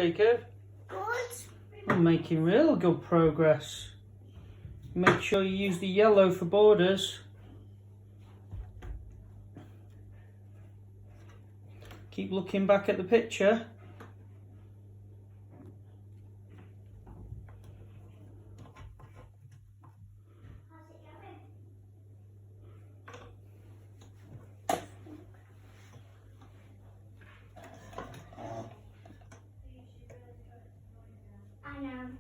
Jacob? Good. I'm making real good progress. Make sure you use the yellow for borders. Keep looking back at the picture. I know.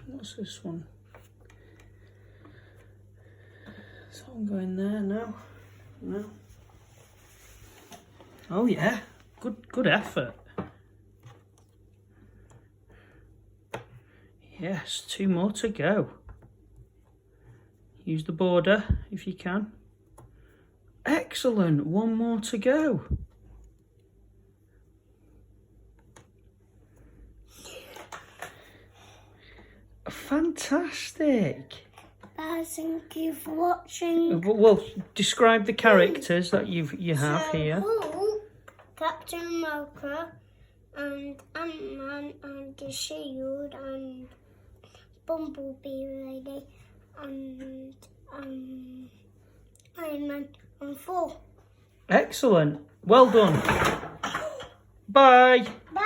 What's this one? So I'm going there now. No. Oh yeah, good effort. Yes, 2 more to go. Use the border if you can. Excellent, 1 more to go. Fantastic. Thank you for watching. Well, describe the characters that you have So, here. Hulk, Captain America, and Ant-Man, and the Shield, and Bumblebee Lady, and Iron Man, and Thor. Excellent. Well done. Bye. Bye.